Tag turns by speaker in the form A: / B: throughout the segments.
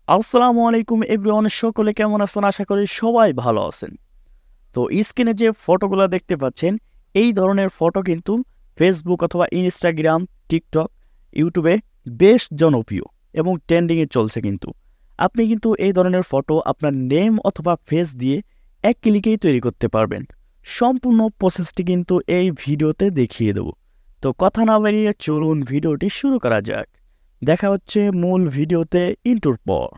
A: আসসালামু আলাইকুম এভরিওয়ান, সকলে কেমন আছেন? আশা করি সবাই ভালো আছেন। তো স্ক্রিনে যে ফটোগুলো দেখতে পাচ্ছেন, এই ধরনের ফটো কিন্তু ফেসবুক অথবা ইনস্টাগ্রাম, টিকটক, ইউটিউবে বেশ জনপ্রিয় এবং ট্রেন্ডিংয়ে চলছে কিন্তু। আপনি কিন্তু এই ধরনের ফটো আপনার নেম অথবা ফেস দিয়ে এক ক্লিকেই তৈরি করতে পারবেন। সম্পূর্ণ প্রসেসটি কিন্তু এই ভিডিওতে দেখিয়ে দেব। তো কথা না বাড়িয়ে চলুন ভিডিওটি শুরু করা যাক। দেখা হচ্ছে মূল ভিডিওতে ইন্ট্রোর পর।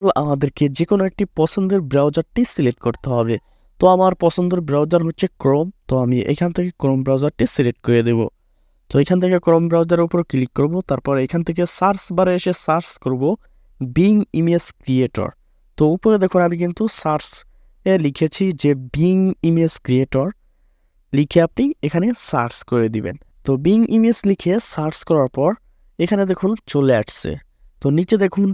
A: তো আমাদেরকে যেকোনো একটি পছন্দের ব্রাউজারটি সিলেক্ট করতে হবে। তো আমার পছন্দের ব্রাউজার হচ্ছে ক্রোম। তো আমি এখান থেকে ক্রোম ব্রাউজারটি সিলেক্ট করে দেব। তো এখান থেকে ক্রোম ব্রাউজারের উপর ক্লিক করব। তারপর এখান থেকে সার্চ বারে এসে সার্চ করব বিং ইমেজ ক্রিয়েটর। তো উপরে দেখুন আমি কিন্তু সার্চ এ লিখেছি যে বিং ইমেজ ক্রিয়েটর, লিখে আপনি এখানে সার্চ করে দিবেন। তো বিং ইমেজ লিখে সার্চ করার পর এখানে দেখুন চলে আসছে। তো নিচে দেখুন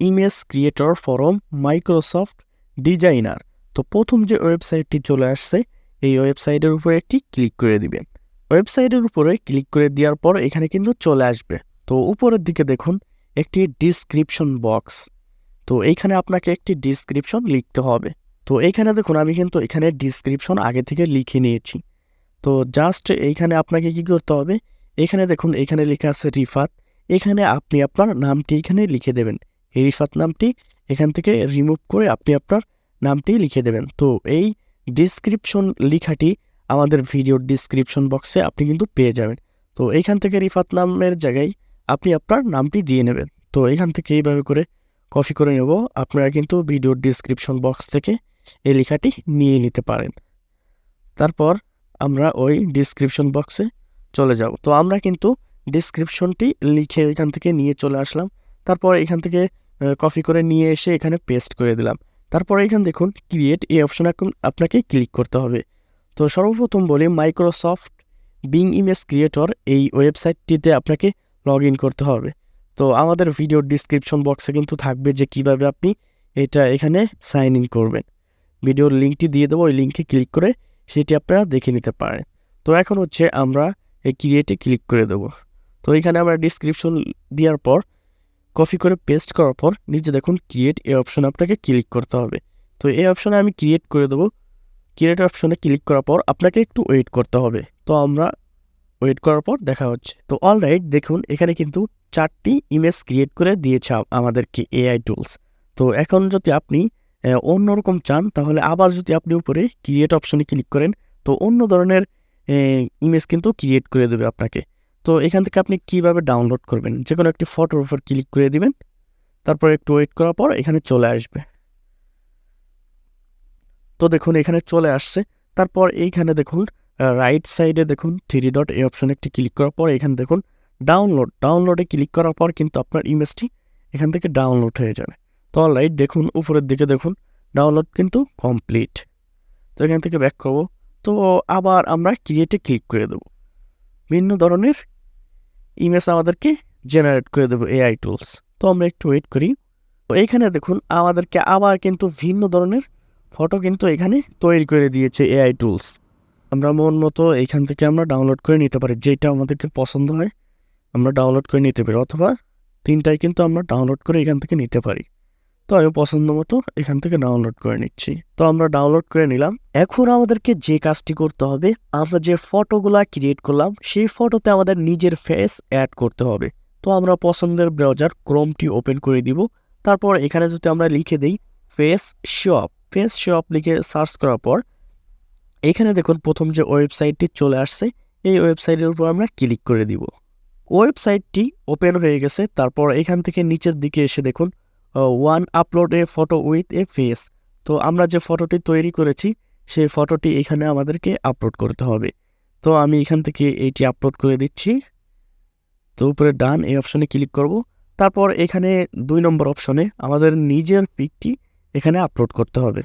A: image creator form Microsoft designer. তো প্রথম যে ওয়েবসাইটটি চলে আসছে, এই ওয়েবসাইটের উপরে একটি ক্লিক করে দিবেন। ওয়েবসাইটের উপরে ক্লিক করে দেওয়ার পর এখানে কিন্তু চলে আসবে। তো উপরের দিকে দেখুন একটি ডিসক্রিপশন বক্স। তো এইখানে আপনাকে একটি ডিসক্রিপশন লিখতে হবে। তো এইখানে দেখুন আমি কিন্তু এখানে ডিসক্রিপশন আগে থেকে লিখে নিয়েছি। তো জাস্ট এইখানে আপনাকে কি করতে হবে, এখানে দেখুন এখানে লেখা আছে রিফাত। এখানে আপনি আপনার নামটি এখানে লিখে দেবেন। এই রিফাত নামটি এখান থেকে রিমুভ করে আপনি আপনার নামটি লিখে দেবেন। তো এই ডিসক্রিপশন লেখাটি আমাদের ভিডিওর ডিসক্রিপশন বক্সে আপনি কিন্তু পেয়ে যাবেন। তো এইখান থেকে রিফাত নামের জায়গায় আপনি আপনার নামটি দিয়ে নেবেন। তো এখান থেকে এইভাবে করে কপি করে নেব। আপনারা কিন্তু ভিডিওর ডিসক্রিপশন বক্স থেকে এই লেখাটি নিয়ে নিতে পারেন। তারপর আমরা ওই ডিসক্রিপশন বক্সে চলে যাব। তো আমরা কিন্তু ডিসক্রিপশনটি লিখে এখান থেকে নিয়ে চলে আসলাম। তারপর এখান থেকে কপি করে নিয়ে এসে এখানে পেস্ট করে দিলাম। তারপর এখানে দেখুন ক্রিয়েট, এই অপশনে এখন আপনাকে ক্লিক করতে হবে। তো সর্বপ্রথম বলি মাইক্রোসফট বিং ইমেজ ক্রিয়েটর, এই ওয়েবসাইটটিতে আপনাকে লগ ইন করতে হবে। তো আমাদের ভিডিওর ডিসক্রিপশন বক্সে কিন্তু থাকবে যে কিভাবে আপনি এটা এখানে সাইন ইন করবেন। ভিডিওর লিঙ্কটি দিয়ে দেবো, ওই লিঙ্কে ক্লিক করে সেটি আপনারা দেখে নিতে পারেন। তো এখন হচ্ছে আমরা এই ক্রিয়েটে ক্লিক করে দেবো। তো এখানে আমরা ডিসক্রিপশন দেওয়ার পর কপি করে পেস্ট করার পর নিচে দেখুন ক্রিয়েট, এই অপশনে আপনাকে ক্লিক করতে হবে। তো এই অপশনে আমি ক্রিয়েট করে দেবো। ক্রিয়েট অপশনে ক্লিক করার পর আপনাকে একটু ওয়েট করতে হবে। তো আমরা ওয়েট করার পর দেখা হচ্ছে। তো অলরাইট দেখুন এখানে কিন্তু 4টি ইমেজ ক্রিয়েট করে দিয়েছে আমাদেরকে এআই টুলস। তো এখন যদি আপনি অন্যরকম চান, তাহলে আবার যদি আপনি উপরে ক্রিয়েট অপশনে ক্লিক করেন, তো অন্য ধরনের ইমেজ কিন্তু ক্রিয়েট করে দেবে আপনাকে। তো এখান থেকে আপনি কিভাবে ডাউনলোড করবেন, যে কোনো একটি ফটোর উপর ক্লিক করে দিবেন। তারপর একটু ওয়েট করার পর এখানে চলে আসবে। তো দেখুন এখানে চলে আসছে। তারপর এইখানে দেখুন রাইট সাইডে দেখুন 3 ডট, এই অপশনে একটি ক্লিক করার পর এখানে দেখুন ডাউনলোডে ক্লিক করার পর কিন্তু আপনার ইমেজটি এখান থেকে ডাউনলোড হয়ে যাবে। তো অলরাইট দেখুন উপরের দিকে দেখুন ডাউনলোড কিন্তু কমপ্লিট। তো এখান থেকে ব্যাক করব। তো আবার আমরা ক্রিয়েটে ক্লিক করে দেবো। ভিন্ন ধরনের ইমেজ আমাদেরকে জেনারেট করে দেবো এআই টুলস। তো আমরা একটু ওয়েট করি। তো এইখানে দেখুন আমাদেরকে আবার কিন্তু ভিন্ন ধরনের ফটো কিন্তু এখানে তৈরি করে দিয়েছে এআই টুলস। আমরা মন মতো এইখান থেকে আমরা ডাউনলোড করে নিতে পারি, যেটা আমাদেরকে পছন্দ হয় আমরা ডাউনলোড করে নিতে পারি, অথবা তিনটাই কিন্তু আমরা ডাউনলোড করে এখান থেকে নিতে পারি। তো আমি পছন্দ মতো এখান থেকে ডাউনলোড করে নিচ্ছি। তো আমরা ডাউনলোড করে নিলাম। এখন আমাদেরকে যে কাজটি করতে হবে, আমরা যে ফটোগুলা ক্রিয়েট করলাম সেই ফটোতে আমাদের নিজের ফেস অ্যাড করতে হবে। তো আমরা পছন্দের ব্রাউজার ক্রোমটি ওপেন করে দিব। তারপর এখানে যদি আমরা লিখে দিই ফেস শপ লিখে সার্চ করার পর এখানে দেখুন প্রথম যে ওয়েবসাইটটি চলে আসছে, এই ওয়েবসাইটের উপর আমরা ক্লিক করে দিব। ওয়েবসাইটটি ওপেন হয়ে গেছে। তারপর এখান থেকে নিচের দিকে এসে দেখুন one upload A photo with a face. তো আমরা যে ফটোটি তৈরি করেছি সেই ফটোটি এখানে আমাদেরকে আপলোড করতে হবে। তো আমি এখান থেকে এইটি আপলোড করে দিচ্ছি। তো উপরে ডান, এই অপশনে ক্লিক করব। তারপর এখানে 2 নম্বর অপশনে আমাদের নিজের পিকটি এখানে আপলোড করতে হবে।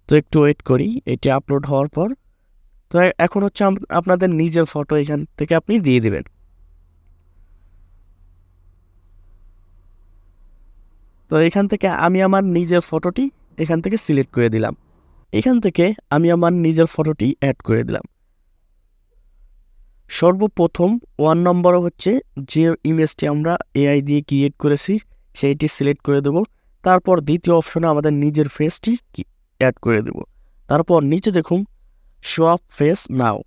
A: তো একটু ওয়েট করি এটি আপলোড হওয়ার পর। তো এখন হচ্ছে আপনাদের নিজের ফটো এখান থেকে আপনি দিয়ে দিবেন। তো এখান থেকে আমি আমার নিজের ফটোটি এখান থেকে সিলেক্ট করে দিলাম। এখান থেকে আমি আমার নিজের ফটোটি অ্যাড করে দিলাম। সর্বপ্রথম 1 নম্বর হচ্ছে যে ইমেজটি আমরা এআই দিয়ে ক্রিয়েট করেছি সেইটি সিলেক্ট করে দেব। তারপর দ্বিতীয় অপশনে আমাদের নিজের ফেসটি অ্যাড করে দেব। তারপর নিচে দেখুন শো আপ ফেস নাও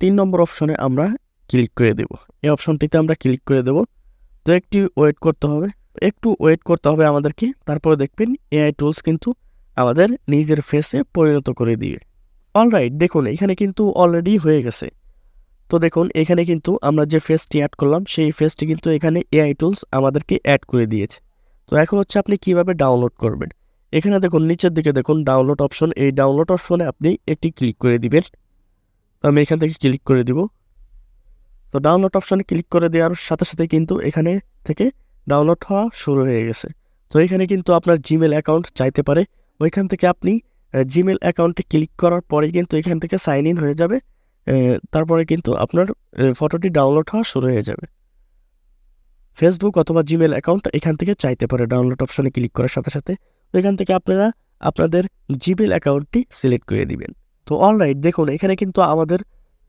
A: 3 নম্বর অপশনে আমরা ক্লিক করে দেব। এই অপশনটিতে আমরা ক্লিক করে দেব। তো একটু ওয়েট করতে হবে আমাদেরকে। তারপরে দেখবেন এআই টুলস কিন্তু আমাদের নিজের ফেসে পরিণত করে দিবে। অলরাইট, দেখুন এখানে কিন্তু অলরেডি হয়ে গেছে। তো দেখুন এখানে কিন্তু আমরা যে ফেসটি অ্যাড করলাম সেই ফেসটি কিন্তু এখানে এআই টুলস আমাদেরকে অ্যাড করে দিয়েছে। তো এখন হচ্ছে আপনি কিভাবে ডাউনলোড করবেন। এখানে দেখুন নিচের দিকে দেখুন ডাউনলোড অপশন, এই ডাউনলোড অপশনে আপনি একটি ক্লিক করে দিবেন। তো আমি এখান থেকে ক্লিক করে দিব। তো ডাউনলোড অপশনে ক্লিক করে দেওয়ার সাথে সাথে কিন্তু এখানে থেকে ডাউনলোড হওয়া শুরু হয়ে গেছে। তো এখানে কিন্তু আপনার জিমেল অ্যাকাউন্ট চাইতে পারে, ওইখান থেকে আপনি জিমেল অ্যাকাউন্টে ক্লিক করার পরে কিন্তু এখান থেকে সাইন ইন হয়ে যাবে। তারপরে কিন্তু আপনার ফটোটি ডাউনলোড হওয়া শুরু হয়ে যাবে। ফেসবুক অথবা জিমেল অ্যাকাউন্ট এখান থেকে চাইতে পারে ডাউনলোড অপশনে ক্লিক করার সাথে সাথে। এখান থেকে আপনারা আপনাদের জিমেল অ্যাকাউন্টটি সিলেক্ট করে দিবেন। তো অলরাইট, দেখুন এখানে কিন্তু আমাদের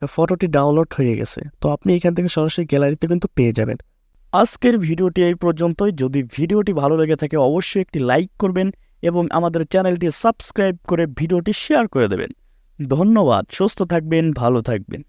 A: ফটোটি ডাউনলোড হয়ে গেছে। তো আপনি এখান থেকে সরাসরি গ্যালারিতে কিন্তু পেয়ে যাবেন। আজকের ভিডিওটি এই পর্যন্তই। যদি ভিডিওটি ভালো লেগে থাকে অবশ্যই একটি লাইক করবেন এবং আমাদের চ্যানেলটি সাবস্ক্রাইব করে ভিডিওটি শেয়ার করে দেবেন। ধন্যবাদ। সুস্থ থাকবেন, ভালো থাকবেন।